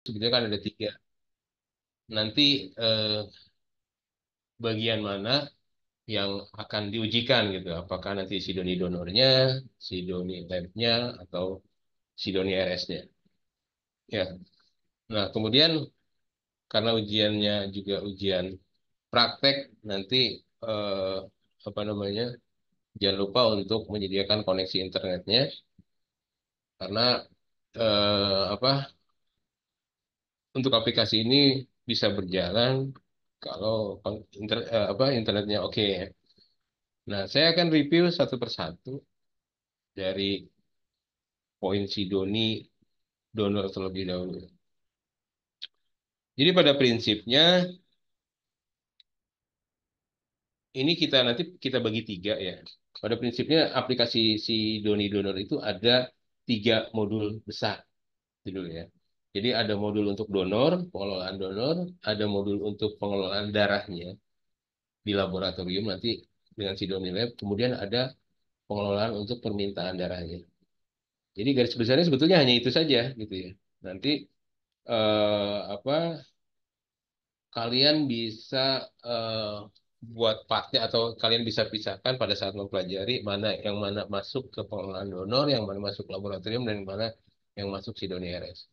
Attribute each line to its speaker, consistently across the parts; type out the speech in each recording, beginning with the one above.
Speaker 1: sebetulnya kan ada tiga. Nanti bagian mana yang akan diujikan gitu? Apakah nanti si doni donornya, si doni labnya, atau si doni RS-nya? Ya. Nah, kemudian karena ujiannya juga ujian praktek, nanti eh, apa namanya? Jangan lupa untuk menyediakan koneksi internetnya karena apa? Untuk aplikasi ini bisa berjalan kalau internetnya oke. Nah, saya akan review satu persatu dari poin si Doni donor terlebih dahulu. Jadi pada prinsipnya ini kita nanti kita bagi tiga ya. Pada prinsipnya aplikasi si Doni donor itu ada tiga modul besar dulu ya. Jadi ada modul untuk donor, pengelolaan donor, ada modul untuk pengelolaan darahnya di laboratorium nanti dengan si Doni Lab, kemudian ada pengelolaan untuk permintaan darahnya. Jadi garis besarnya sebetulnya hanya itu saja gitu ya. Nanti apa kalian bisa eh, buat partnya atau kalian bisa pisahkan pada saat mempelajari mana yang mana masuk ke pengelolaan donor, yang mana masuk laboratorium dan yang mana yang masuk Sidonia RS.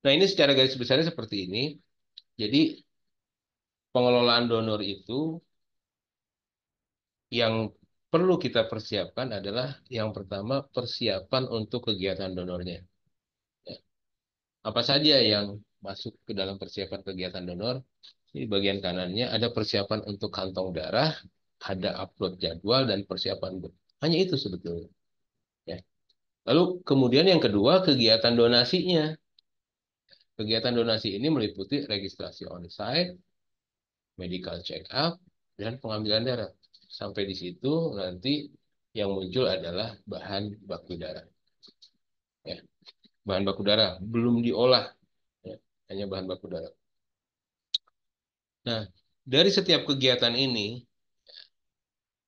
Speaker 1: Nah, ini secara garis besarnya seperti ini. Jadi pengelolaan donor itu yang perlu kita persiapkan adalah yang pertama persiapan untuk kegiatan donornya. Ya. Apa saja yang masuk ke dalam persiapan kegiatan donor? Di bagian kanannya ada persiapan untuk kantong darah, ada upload jadwal dan persiapan. Hanya itu sebetulnya. Ya. Lalu kemudian yang kedua kegiatan donasinya. Kegiatan donasi ini meliputi registrasi onsite, medical check up, dan pengambilan darah. Sampai di situ nanti yang muncul adalah bahan baku darah. Ya. Bahan baku darah belum diolah, ya. Hanya bahan baku darah. Nah, dari setiap kegiatan ini,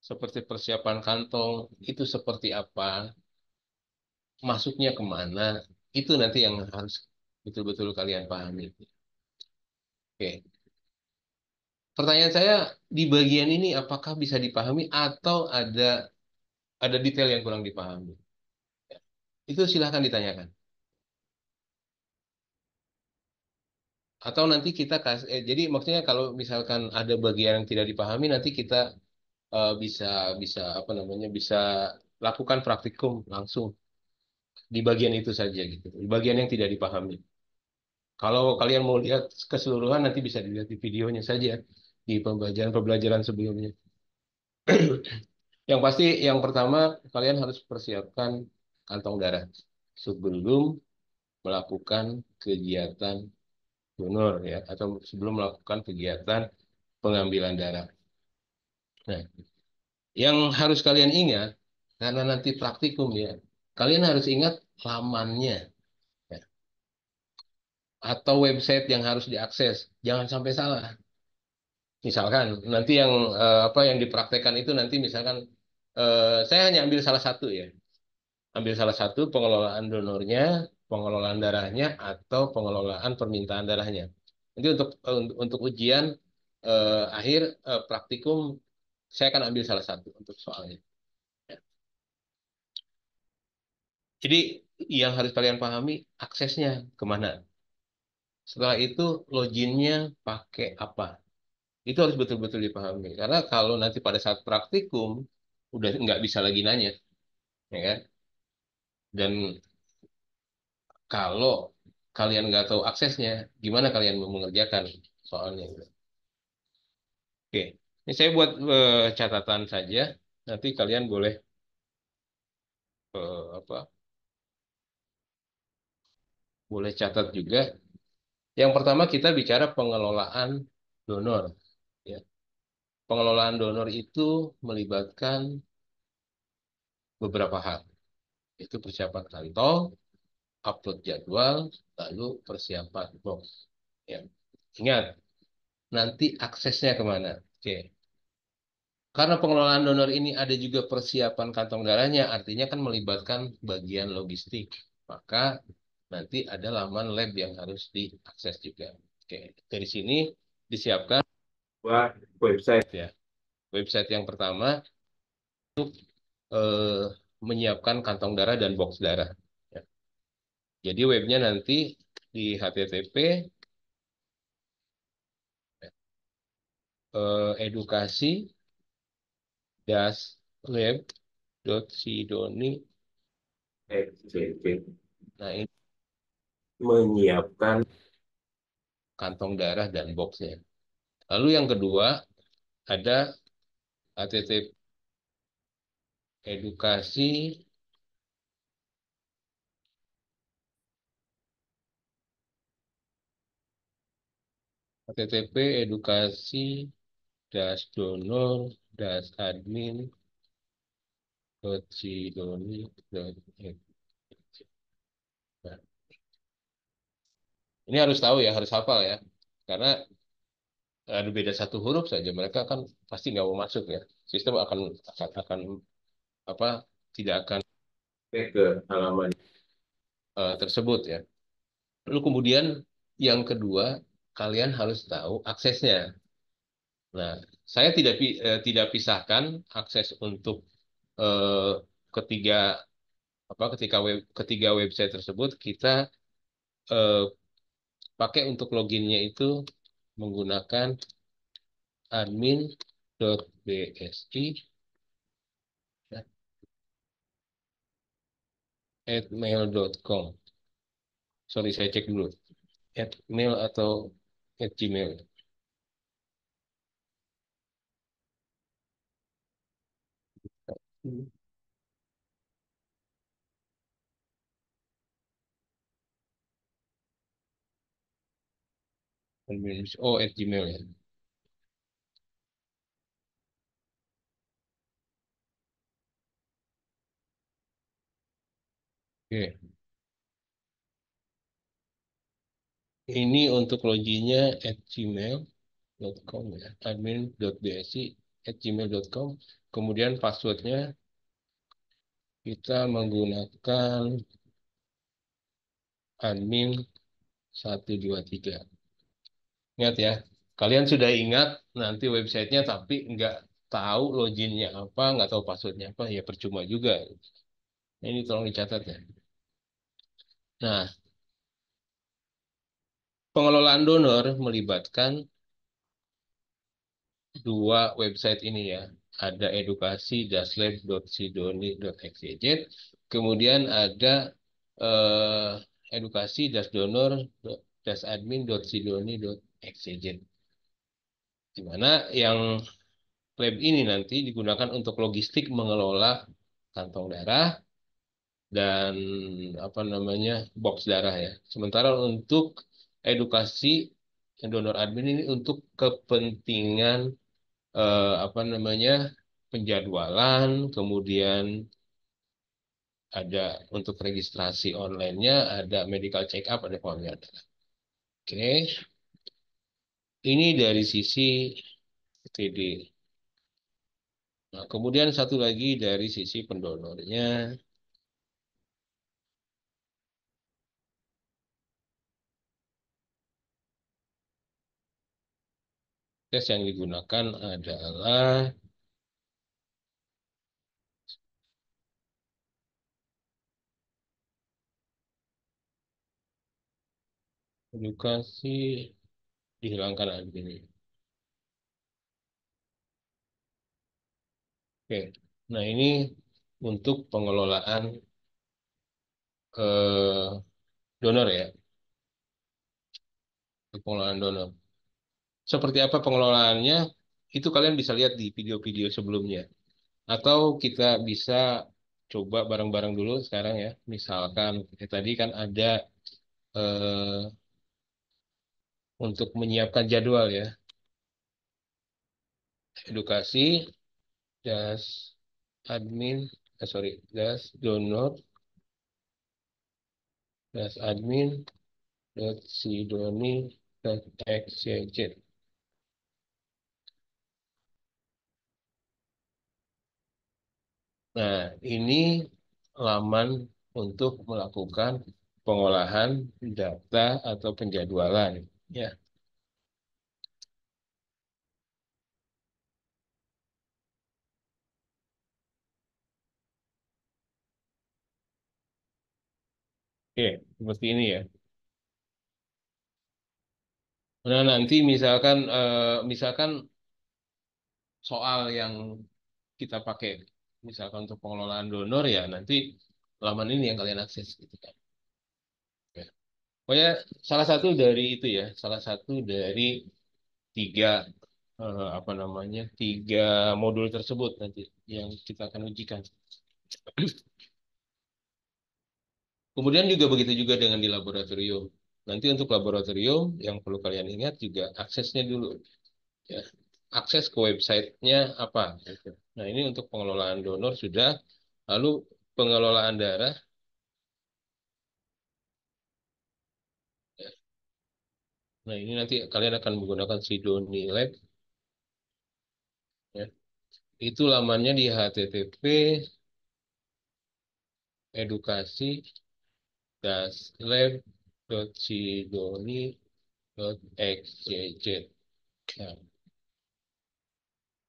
Speaker 1: seperti persiapan kantong, itu seperti apa, masuknya kemana, itu nanti yang harus betul-betul kalian pahami. Oke. Pertanyaan saya di bagian ini apakah bisa dipahami atau ada detail yang kurang dipahami? Itu silahkan ditanyakan. Atau nanti kita kasih, jadi maksudnya kalau misalkan ada bagian yang tidak dipahami, nanti kita bisa bisa apa namanya bisa lakukan praktikum langsung di bagian itu saja gitu, di bagian yang tidak dipahami. Kalau kalian mau lihat keseluruhan nanti bisa dilihat di videonya saja di pembelajaran sebelumnya. Yang pasti yang pertama kalian harus persiapkan kantong darah sebelum melakukan kegiatan donor ya atau sebelum melakukan kegiatan pengambilan darah. Nah, yang harus kalian ingat karena nanti praktikum ya, kalian harus ingat lamannya ya, atau website yang harus diakses. Jangan sampai salah. Misalkan nanti yang apa yang dipraktekkan itu nanti misalkan saya hanya ambil salah satu ya. Ambil salah satu pengelolaan donornya, pengelolaan darahnya atau pengelolaan permintaan darahnya. Nanti untuk ujian akhir praktikum saya akan ambil salah satu untuk soalnya. Ya. Jadi yang harus kalian pahami aksesnya kemana. Setelah itu loginnya pakai apa. Itu harus betul-betul dipahami. Karena kalau nanti pada saat praktikum, udah nggak bisa lagi nanya. Ya kan? Dan kalau kalian nggak tahu aksesnya, gimana kalian mau mengerjakan soalnya? Oke, ini saya buat catatan saja. Nanti kalian boleh apa? Boleh catat juga. Yang pertama kita bicara pengelolaan donor. Ya. Pengelolaan donor itu melibatkan beberapa hal. Itu persiapan kantong, upload jadwal, lalu persiapan box. Ya. Ingat, nanti aksesnya kemana? Oke. Karena pengelolaan donor ini ada juga persiapan kantong darahnya, artinya kan melibatkan bagian logistik. Maka nanti ada laman lab yang harus diakses juga. Oke, dari sini disiapkan dua website ya. Website yang pertama eh, menyiapkan kantong darah dan box darah. Ya. Jadi webnya nanti di http edukasi lab.sidoni. Nah, ini menyiapkan kantong darah dan boxnya. Lalu yang kedua ada http edukasi http edukasi donor admin sidoni. Nah, ini harus tahu ya, harus hafal ya, karena ada beda satu huruf saja mereka kan pasti nggak mau masuk ya. Sistem akan apa tidak akan ke halaman tersebut ya. Lalu kemudian yang kedua, kalian harus tahu aksesnya. Nah, saya tidak pisahkan akses untuk eh, ketiga ketiga website tersebut kita eh, pakai untuk loginnya itu menggunakan admin.bsi ya, @mail.com. Sorry, saya cek dulu. @mail atau @gmail. Hmm. Oh, @gmail ya. Oke. Ini untuk loginnya @gmail.com ya. admin.bsi@gmail.com. Kemudian passwordnya kita menggunakan admin 123. Ingat ya, kalian sudah ingat nanti websitenya tapi nggak tahu loginnya apa, nggak tahu passwordnya apa, ya percuma juga. Ini tolong dicatat ya. Nah, pengelolaan donor melibatkan dua website ini ya. Ada edukasi-lab.sidoni.xyz, kemudian ada eh, edukasi-donor-admin.sidoni.xyz. Di mana yang lab ini nanti digunakan untuk logistik mengelola kantong darah dan apa namanya box darah ya. Sementara untuk edukasi donor admin ini untuk kepentingan apa namanya penjadwalan, kemudian ada untuk registrasi online-nya, ada medical check up, ada pengambilan darah. Oke, ini dari sisi TD. Nah, kemudian satu lagi dari sisi pendonornya, tes yang digunakan adalah edukasi dihilangkan admin. Oke, nah ini untuk pengelolaan eh, donor ya, untuk pengelolaan donor. Seperti apa pengelolaannya? Itu kalian bisa lihat di video-video sebelumnya. Atau kita bisa coba bareng-bareng dulu sekarang ya. Misalkan tadi kan ada eh, untuk menyiapkan jadwal ya. Edukasi, das admin, das donor, das admin, sidoni, xyz. Nah, ini laman untuk melakukan pengolahan data atau penjadwalan. Ya, oke, seperti ini ya. Nah, nanti misalkan soal yang kita pakai, misalkan untuk pengelolaan donor ya, nanti laman ini yang kalian akses gitu kan. Ya. Pokoknya salah satu dari itu ya, salah satu dari tiga apa namanya, tiga modul tersebut nanti yang kita akan ujikan. Kemudian juga begitu juga dengan di laboratorium. Nanti untuk laboratorium yang perlu kalian ingat juga aksesnya dulu ya. Akses ke websitenya apa gitu. Nah, ini untuk pengelolaan donor sudah. Lalu pengelolaan darah ya. Nah, ini nanti kalian akan menggunakan Sidoni Lab ya. Itu lamannya di http edukasi lab.sidoni.xyz. Nah,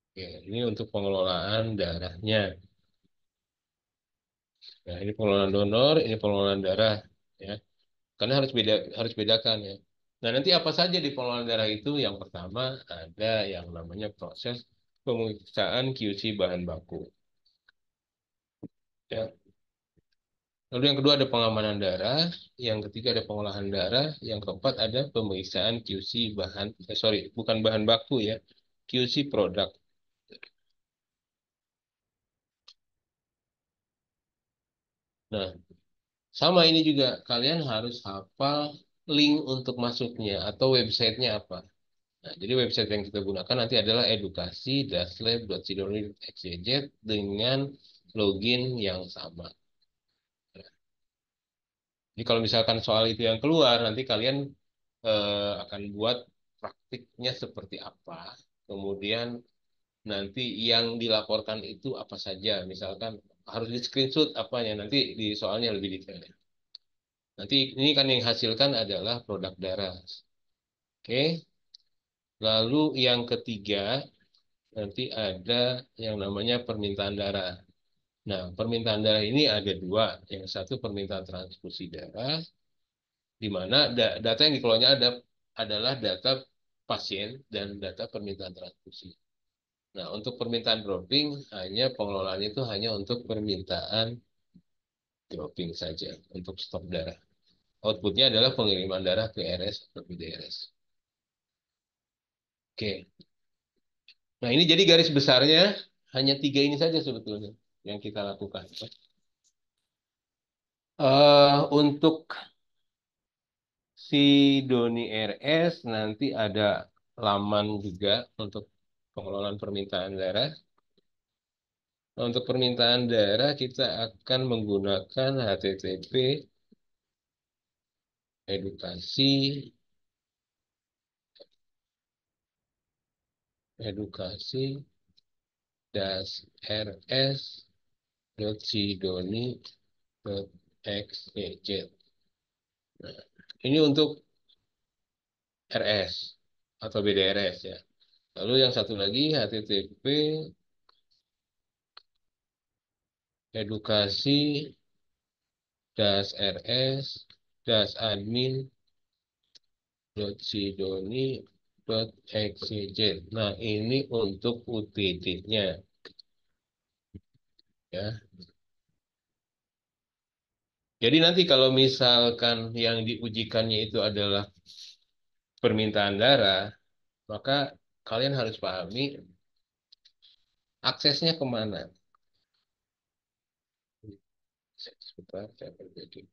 Speaker 1: oke, ini untuk pengelolaan darahnya. Nah, ini pengelolaan donor, ini pengelolaan darah, ya. Karena harus bedakan ya. Nah, nanti apa saja di pengelolaan darah itu? Yang pertama ada yang namanya proses pemeriksaan QC bahan baku. Ya. Lalu yang kedua ada pengamanan darah, yang ketiga ada pengolahan darah, yang keempat ada pemeriksaan QC sorry, bukan bahan baku ya, QC produk. Nah, sama ini juga kalian harus hafal link untuk masuknya atau websitenya apa. Nah, jadi website yang kita gunakan nanti adalah edukasi-lab.sidoarjo.xyz dengan login yang sama. Jadi kalau misalkan soal itu yang keluar, nanti kalian akan buat praktiknya seperti apa. Kemudian nanti yang dilaporkan itu apa saja. Misalkan harus di screenshot apanya, nanti di soalnya lebih detail. Nanti ini kan yang hasilkan adalah produk darah. Oke. Lalu yang ketiga, nanti ada yang namanya permintaan darah. Nah, permintaan darah ini ada dua. Yang satu permintaan transfusi darah, di mana data yang dikelolanya adalah data pasien dan data permintaan transfusi. Nah, untuk permintaan dropping, pengelolaan itu hanya untuk permintaan dropping saja, untuk stok darah. Outputnya adalah pengiriman darah ke RS atau PDRS. Oke. Nah, ini jadi garis besarnya hanya tiga ini saja sebetulnya yang kita lakukan. Untuk si Doni RS nanti ada laman juga untuk pengelolaan permintaan darah. Nah, untuk permintaan darah kita akan menggunakan HTTP edukasi edukasi rs.sidoni.xyz. Nah, ini untuk RS atau BDRS ya. Lalu yang satu lagi HTTP edukasi rs admin sidoni.xyz. Nah, ini untuk UTD-nya ya. Jadi nanti kalau misalkan yang diujikannya itu adalah permintaan darah, maka kalian harus pahami aksesnya kemana. Sebentar, saya perbaiki.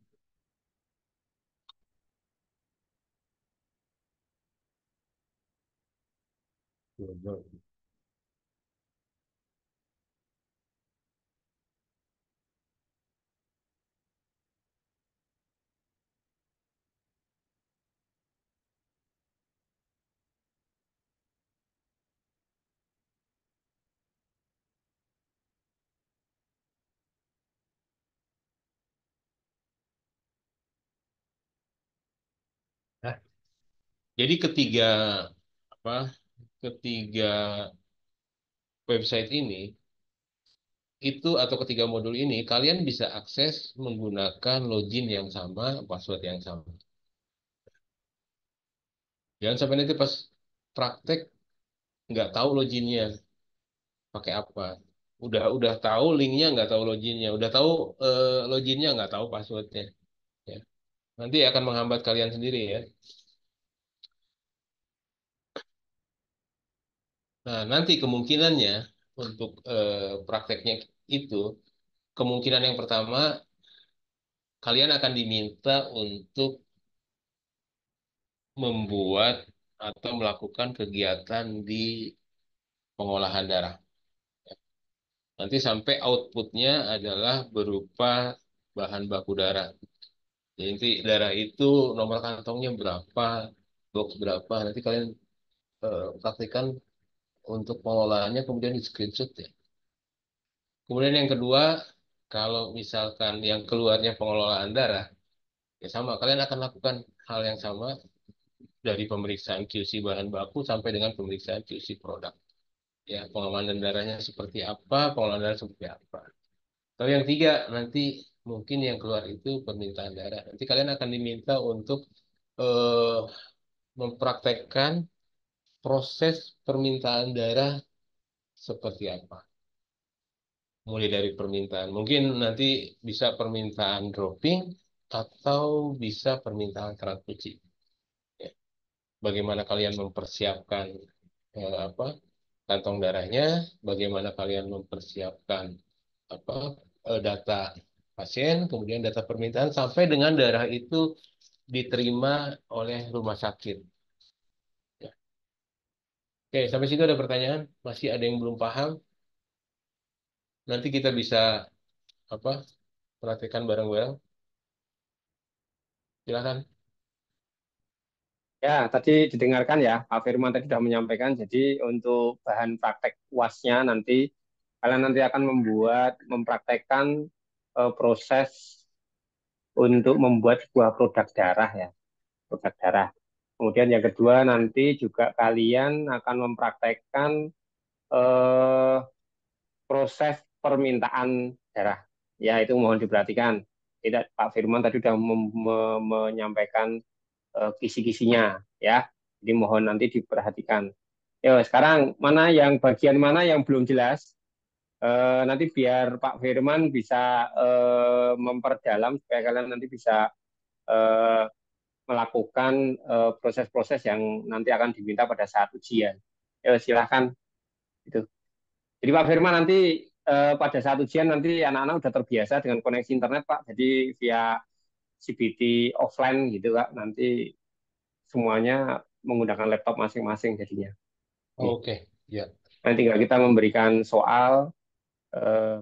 Speaker 1: Jadi apa ketiga website ini itu atau ketiga modul ini kalian bisa akses menggunakan login yang sama, password yang sama. Jangan sampai nanti pas praktek nggak tahu loginnya pakai apa. Udah tahu linknya nggak tahu loginnya, udah tahu loginnya nggak tahu passwordnya. Ya. Nanti akan menghambat kalian sendiri ya. Nah, nanti kemungkinannya untuk prakteknya itu, kemungkinan yang pertama, kalian akan diminta untuk membuat atau melakukan kegiatan di pengolahan darah. Nanti sampai outputnya adalah berupa bahan baku darah. Jadi nanti darah itu nomor kantongnya berapa, box berapa, nanti kalian praktikkan untuk pengolahannya kemudian di screenshot ya. Kemudian yang kedua, kalau misalkan yang keluarnya pengelolaan darah, ya sama, kalian akan lakukan hal yang sama dari pemeriksaan QC bahan baku sampai dengan pemeriksaan QC produk. Ya, pengamanan darahnya seperti apa, pengolahan darah seperti apa. Kalau yang tiga, nanti mungkin yang keluar itu permintaan darah. Nanti kalian akan diminta untuk eh, mempraktekkan proses permintaan darah seperti apa. Mulai dari permintaan, mungkin nanti bisa permintaan dropping atau bisa permintaan transfusi. Ya. Bagaimana kalian mempersiapkan apa kantong darahnya, bagaimana kalian mempersiapkan apa data pasien, kemudian data permintaan sampai dengan darah itu diterima oleh rumah sakit. Ya. Oke, sampai situ ada pertanyaan? Masih ada yang belum paham? Nanti kita bisa apa praktekkan bareng-bareng. Silakan.
Speaker 2: Ya, tadi didengarkan ya, Pak Firman tadi sudah menyampaikan. Jadi untuk bahan praktek UASnya nanti kalian nanti akan mempraktekkan proses untuk membuat sebuah produk darah ya, produk darah. Kemudian yang kedua nanti juga kalian akan mempraktekkan eh, proses permintaan darah. Ya, itu mohon diperhatikan. Tidak, Pak Firman tadi sudah menyampaikan kisi-kisinya ya. Jadi mohon nanti diperhatikan. Ya, sekarang bagian mana yang belum jelas? Nanti biar Pak Firman bisa memperdalam supaya kalian nanti bisa eh, melakukan proses-proses yang nanti akan diminta pada saat ujian. Ya, silahkan itu. Jadi Pak Firman nanti pada saat ujian nanti anak-anak sudah terbiasa dengan koneksi internet Pak. Jadi via CBT offline gitu Pak. Nanti semuanya menggunakan laptop masing-masing jadinya. Nih.
Speaker 1: Oke, ya.
Speaker 2: Nanti tinggal kita memberikan soal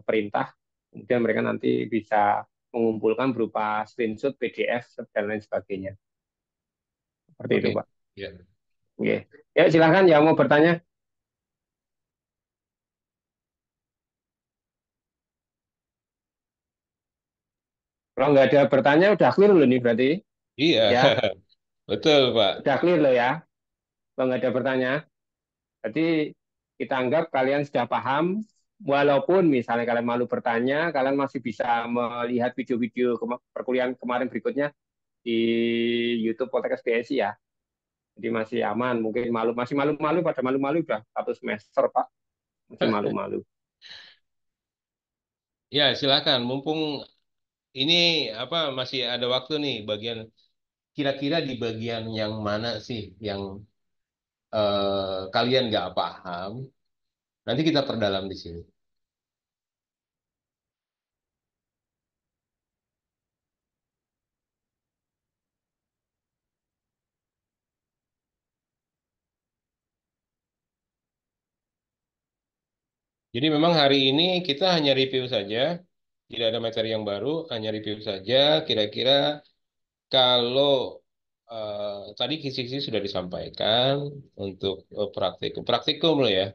Speaker 2: perintah, kemudian mereka nanti bisa mengumpulkan berupa screenshot, PDF, dan lain sebagainya. Seperti itu,
Speaker 1: Oke,
Speaker 2: Pak.
Speaker 1: ya.
Speaker 2: Oke. Ya, silahkan yang mau bertanya. Kalau nggak ada bertanya, udah clear loh nih berarti.
Speaker 1: Iya,
Speaker 2: Ya,
Speaker 1: betul, Pak.
Speaker 2: udah clear loh ya. Kalau nggak ada bertanya, berarti kita anggap kalian sudah paham. Walaupun misalnya kalian malu bertanya, kalian masih bisa melihat video-video perkuliahan kemarin berikutnya di YouTube Poltekkes BSI ya. Jadi masih aman. Mungkin masih malu-malu pada malu-malu udah 1 semester Pak, masih malu-malu.
Speaker 1: Ya, silakan. Mumpung ini apa masih ada waktu nih bagian kira-kira di bagian yang mana sih yang kalian nggak paham? Nanti kita perdalam di sini. Jadi memang hari ini kita hanya review saja, tidak ada materi yang baru, hanya review saja. Kira-kira kalau tadi kisi-kisi sudah disampaikan untuk praktikum, praktikum loh ya,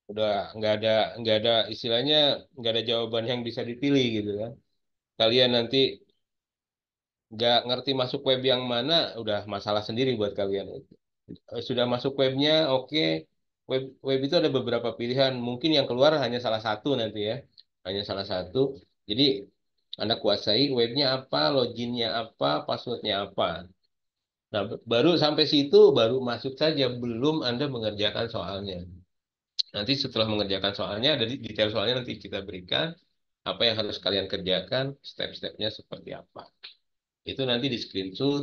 Speaker 1: udah nggak ada istilahnya nggak ada jawaban yang bisa dipilih gitu kan. Kalian nanti nggak ngerti masuk web yang mana, udah masalah sendiri buat kalian. Sudah masuk webnya, oke. Web web itu ada beberapa pilihan. Mungkin yang keluar hanya salah satu nanti ya, hanya salah satu. Jadi Anda kuasai webnya apa, loginnya apa, passwordnya apa. Nah, baru sampai situ, baru masuk saja, belum Anda mengerjakan soalnya. Nanti setelah mengerjakan soalnya, dari detail soalnya nanti kita berikan apa yang harus kalian kerjakan, step-stepnya seperti apa. Itu nanti di screenshot.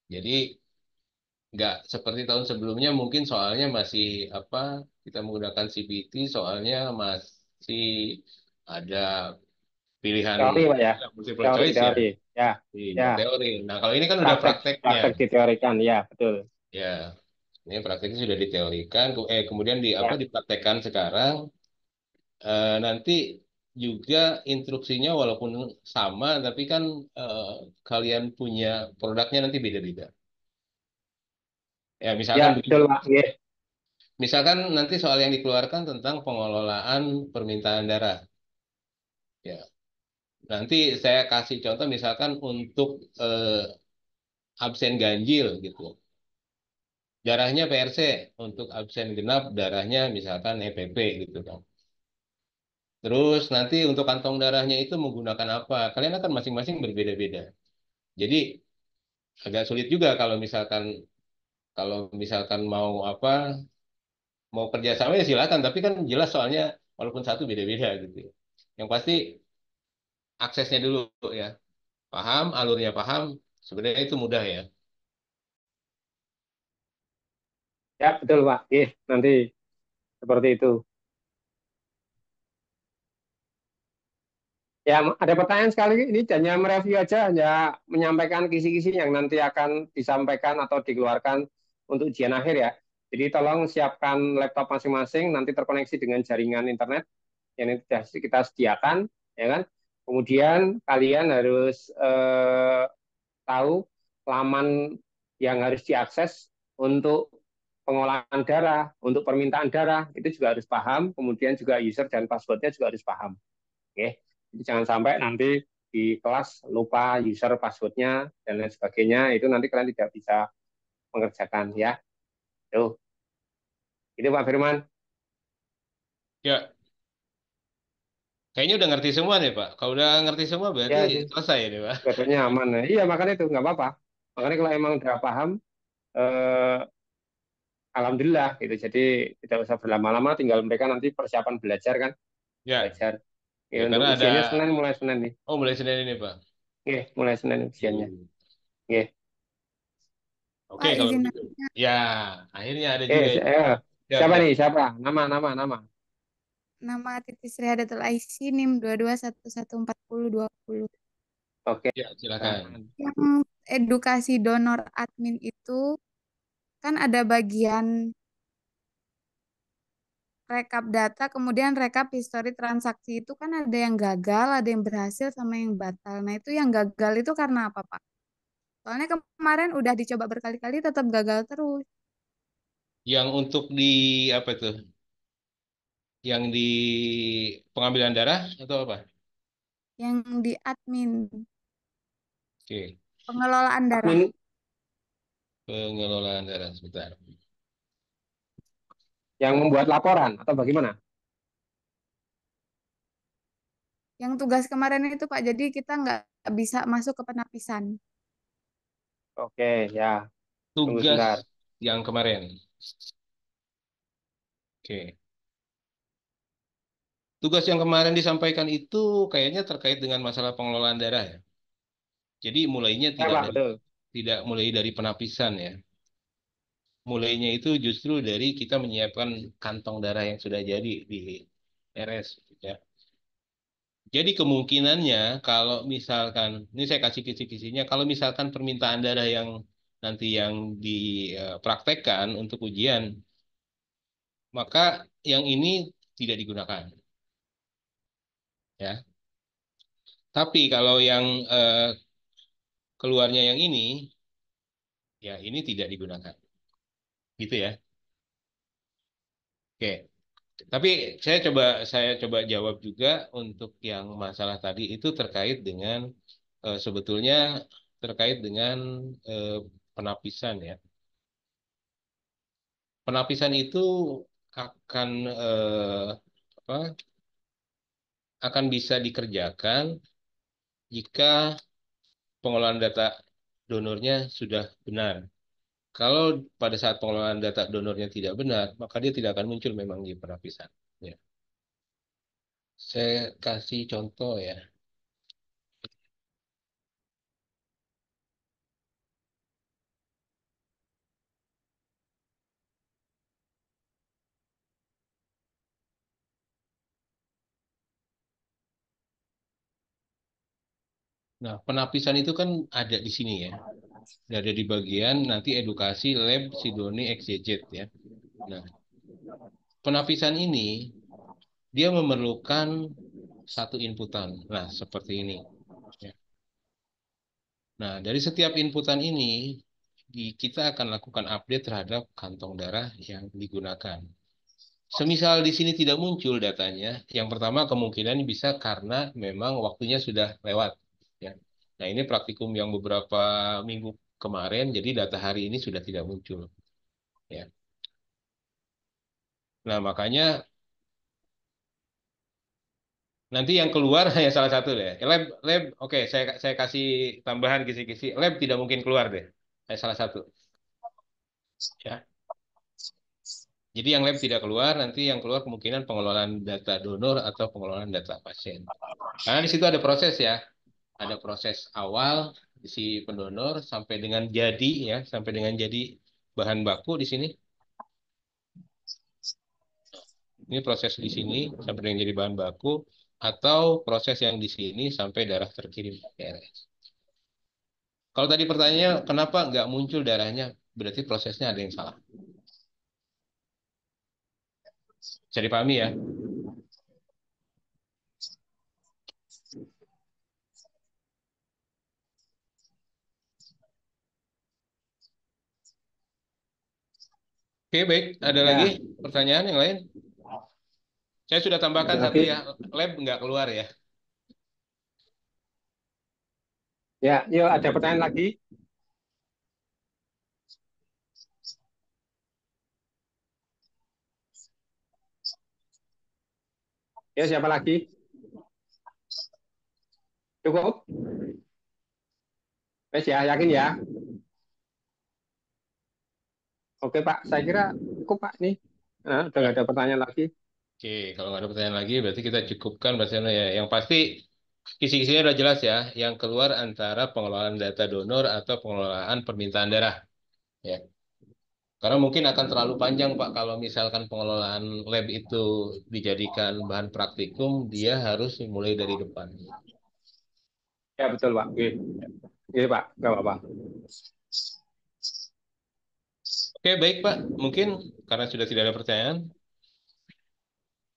Speaker 1: Jadi nggak seperti tahun sebelumnya, mungkin soalnya masih apa, kita menggunakan CPT, soalnya masih ada pilihan
Speaker 2: Teori, Pak ya.
Speaker 1: multiple
Speaker 2: Teori,
Speaker 1: choice ya,
Speaker 2: teori. Ya,
Speaker 1: iya
Speaker 2: ya.
Speaker 1: teori. Nah kalau ini kan udah
Speaker 2: Praktek,
Speaker 1: prakteknya,
Speaker 2: praktek diteorikan. Ya, betul.
Speaker 1: ya ini prakteknya sudah diteorikan, kemudian di apa
Speaker 2: Ya,
Speaker 1: dipraktekkan sekarang. Nanti juga instruksinya walaupun sama, tapi kan eh, kalian punya produknya nanti beda-beda. Ya
Speaker 2: ya
Speaker 1: misalkan begini.
Speaker 2: betul, Pak. Ya,
Speaker 1: Misalkan nanti soal yang dikeluarkan tentang pengelolaan permintaan darah. Ya, nanti saya kasih contoh misalkan untuk absen ganjil gitu. Darahnya PRC, untuk absen genap darahnya misalkan EPP gitu kan. Terus nanti untuk kantong darahnya itu menggunakan apa? Kalian akan masing-masing berbeda-beda. Jadi agak sulit juga kalau misalkan mau apa, mau kerjasama ya silakan, tapi kan jelas soalnya walaupun satu beda-beda gitu. Yang pasti aksesnya dulu ya. Paham, alurnya paham, sebenarnya itu mudah ya.
Speaker 2: ya betul, Pak. Ya, nanti seperti itu. Ya, ada pertanyaan sekali ini hanya mereview aja, hanya menyampaikan kisi-kisi yang nanti akan disampaikan atau dikeluarkan untuk ujian akhir ya. Jadi tolong siapkan laptop masing-masing, nanti terkoneksi dengan jaringan internet yang ini sudah kita sediakan, ya kan? Kemudian kalian harus tahu laman yang harus diakses untuk pengolahan darah, untuk permintaan darah, itu juga harus paham. Kemudian juga user dan passwordnya juga harus paham. Oke, jadi jangan sampai nanti di kelas lupa user passwordnya dan lain sebagainya. Itu nanti kalian tidak bisa mengerjakan ya. Tuh, itu Pak Firman.
Speaker 1: Ya, kayaknya udah ngerti semua nih Pak. Kalau udah ngerti semua berarti
Speaker 2: Ya sih,
Speaker 1: selesai nih Pak.
Speaker 2: katanya aman. Nah, iya makanya itu nggak apa-apa. Makanya kalau emang udah paham, eh, alhamdulillah gitu. Jadi tidak usah berlama-lama, tinggal mereka nanti persiapan belajar kan,
Speaker 1: Ya,
Speaker 2: belajar. Ya,
Speaker 1: ya
Speaker 2: untuk
Speaker 1: karena ada,
Speaker 2: ujiannya Senin, mulai Senin nih.
Speaker 1: oh mulai Senin ini Pak.
Speaker 2: Oke, mulai Senin ujiannya.
Speaker 1: Hmm.
Speaker 2: Oke,
Speaker 1: Oke
Speaker 3: Pak
Speaker 1: kalau
Speaker 3: izin
Speaker 1: begitu.
Speaker 3: nanya,
Speaker 1: Ya, akhirnya ada
Speaker 2: oke,
Speaker 1: juga ini. Siap,
Speaker 2: siapa
Speaker 1: siap.
Speaker 2: nih? Siapa? Nama.
Speaker 3: nama Titi Sriadatul Aisy NIM 22114020.
Speaker 2: Oke,
Speaker 1: Ya, silakan.
Speaker 2: silakan.
Speaker 3: Yang edukasi donor admin itu kan ada bagian rekap data, kemudian rekap histori transaksi itu kan ada yang gagal, ada yang berhasil sama yang batal. Nah, itu yang gagal itu karena apa, Pak? Soalnya kemarin udah dicoba berkali-kali tetap gagal terus.
Speaker 1: Yang untuk di apa itu? Yang di pengambilan darah atau apa?
Speaker 3: Yang di admin,
Speaker 1: Oke,
Speaker 3: pengelolaan darah.
Speaker 2: Admin
Speaker 1: pengelolaan darah sebentar.
Speaker 2: yang membuat laporan atau bagaimana?
Speaker 3: Yang tugas kemarin itu, Pak, jadi kita nggak bisa masuk ke penapisan.
Speaker 2: Oke, ya. Tunggu
Speaker 1: Tugas
Speaker 2: sebentar.
Speaker 1: yang kemarin. Oke. Tugas yang kemarin disampaikan itu kayaknya terkait dengan masalah pengelolaan darah ya. Jadi mulainya
Speaker 2: Ya, Pak, betul.
Speaker 1: tidak mulai dari penapisan ya. Mulainya itu justru dari kita menyiapkan kantong darah yang sudah jadi di RS ya. Jadi kemungkinannya kalau misalkan ini saya kasih kisi-kisinya, kalau misalkan permintaan darah yang nanti yang dipraktekkan untuk ujian, maka yang ini tidak digunakan ya. Tapi kalau yang keluarnya yang ini, ya ini tidak digunakan. Gitu ya. Oke. Tapi saya coba jawab juga untuk yang masalah tadi itu terkait dengan sebetulnya terkait dengan penapisan ya. Penapisan itu akan apa, akan bisa dikerjakan jika pengelolaan data donornya sudah benar. Kalau pada saat pengelolaan data donornya tidak benar, maka dia tidak akan muncul memang di penapisan. Ya. Saya kasih contoh ya. Nah, penapisan itu kan ada di sini ya. Ada di bagian nanti edukasi lab Sidoni XYZ ya. Nah, penapisan ini dia memerlukan satu inputan. Nah, seperti ini. Ya. Nah, dari setiap inputan ini kita akan lakukan update terhadap kantong darah yang digunakan. Semisal di sini tidak muncul datanya, yang pertama kemungkinan bisa karena memang waktunya sudah lewat. Ya. Nah, ini praktikum yang beberapa minggu kemarin, jadi data hari ini sudah tidak muncul. Ya. Nah, makanya nanti yang keluar hanya salah satu deh. Lab, oke, saya kasih tambahan kisi-kisi. Lab tidak mungkin keluar deh. Hanya salah satu. Ya. Jadi yang lab tidak keluar, nanti yang keluar kemungkinan pengelolaan data donor atau pengelolaan data pasien. Karena di situ ada proses ya. Ada proses awal si pendonor sampai dengan jadi ya, sampai dengan jadi bahan baku di sini. Ini proses di sini sampai dengan jadi bahan baku atau proses yang di sini sampai darah terkirim ke RS. Kalau tadi pertanyaannya kenapa nggak muncul darahnya, berarti prosesnya ada yang salah. Bisa dipahami ya? Oke, baik. Ada lagi
Speaker 2: Ya,
Speaker 1: pertanyaan yang lain? Saya sudah tambahkan satu
Speaker 2: lagi.
Speaker 1: ya, lab nggak keluar ya.
Speaker 2: Ya, yuk ada pertanyaan lagi. Ya, siapa lagi? Cukup? Wes ya, yakin ya? Oke, Pak. Saya kira cukup, Pak, nih. Nah, udah nggak ada pertanyaan lagi.
Speaker 1: Oke, kalau nggak ada pertanyaan lagi, berarti kita cukupkan Mas Yono ya. Yang pasti kisi-kisinya udah jelas ya. Yang keluar antara pengelolaan data donor atau pengelolaan permintaan darah. Ya. Karena mungkin akan terlalu panjang Pak kalau misalkan pengelolaan lab itu dijadikan bahan praktikum, dia harus mulai dari depan.
Speaker 2: Ya, betul, Pak. Oke, oke, Pak. Nggak apa-apa.
Speaker 1: Oke, baik Pak. Mungkin karena sudah tidak ada pertanyaan,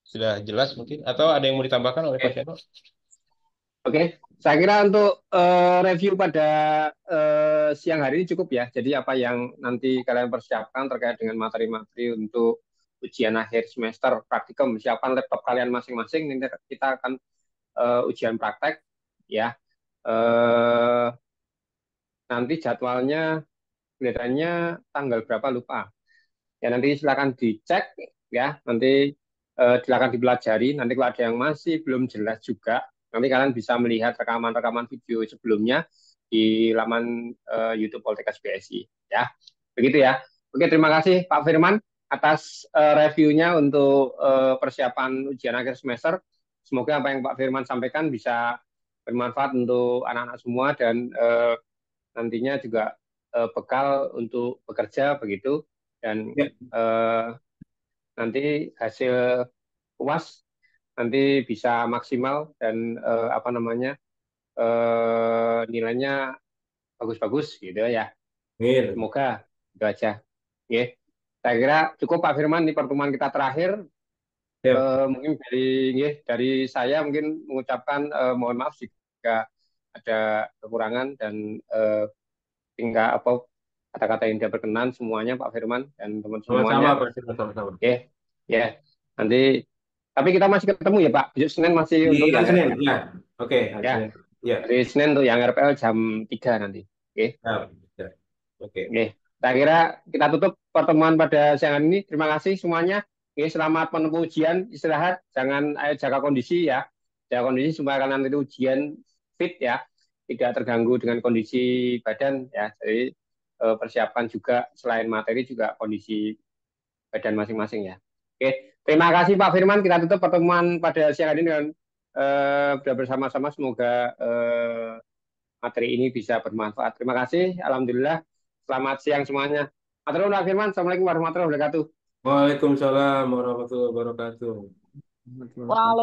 Speaker 1: sudah jelas mungkin. Atau ada yang mau ditambahkan oleh Pak
Speaker 2: Oke,
Speaker 1: Syano?
Speaker 2: oke. Saya kira untuk review pada siang hari ini cukup ya. Jadi apa yang nanti kalian persiapkan terkait dengan materi-materi untuk ujian akhir semester praktikum, siapkan laptop kalian masing-masing. Nanti kita akan ujian praktek ya. Eh, Nanti jadwalnya kelihatannya tanggal berapa lupa. Ya nanti silakan dicek ya. Nanti silakan dipelajari. Nanti kalau ada yang masih belum jelas juga, nanti kalian bisa melihat rekaman-rekaman video sebelumnya di laman YouTube Poltekkes BSI ya. Begitu ya. Oke, terima kasih Pak Firman atas reviewnya untuk persiapan ujian akhir semester. Semoga apa yang Pak Firman sampaikan bisa bermanfaat untuk anak-anak semua dan nantinya juga bekal untuk bekerja begitu dan
Speaker 4: Ya.
Speaker 2: nanti hasil UAS nanti bisa maksimal dan apa namanya nilainya bagus-bagus gitu ya.
Speaker 4: Amin.
Speaker 2: Semoga itu aja. Oke. Saya kira cukup Pak Firman di pertemuan kita terakhir.
Speaker 4: Ya.
Speaker 2: Mungkin dari saya mungkin mengucapkan mohon maaf jika ada kekurangan dan tinggal apa kata-kata yang tidak berkenan semuanya Pak Firman dan teman
Speaker 4: Sama-sama,
Speaker 2: semuanya.
Speaker 4: Pak. Sama-sama.
Speaker 2: Oke, ya. Nanti tapi kita masih ketemu ya Pak. Besok Senin masih untuk
Speaker 4: Di
Speaker 2: yang
Speaker 4: hari Senin,
Speaker 2: ya.
Speaker 4: ya. Oke, hari
Speaker 2: Ya.
Speaker 4: Senin. Ya,
Speaker 2: Hari Senin untuk yang RPL jam 3 nanti. Oke.
Speaker 4: siap. Ya. Oke.
Speaker 2: Oke. Saya kira kita tutup pertemuan pada siang ini. Terima kasih semuanya. Oke, selamat menempuh ujian, istirahat, jangan jaga kondisi ya. Jaga kondisi supaya kalian nanti ujian fit ya, tidak terganggu dengan kondisi badan ya. Jadi persiapkan juga selain materi juga kondisi badan masing-masing ya. Oke, terima kasih Pak Firman. Kita tutup pertemuan pada siang ini dengan bersama-sama. Semoga materi ini bisa bermanfaat. Terima kasih. Alhamdulillah. Selamat siang semuanya. Matur nuwun Pak Firman. Assalamualaikum warahmatullahi wabarakatuh.
Speaker 4: Waalaikumsalam warahmatullahi wabarakatuh.
Speaker 3: Waalaikumsalam.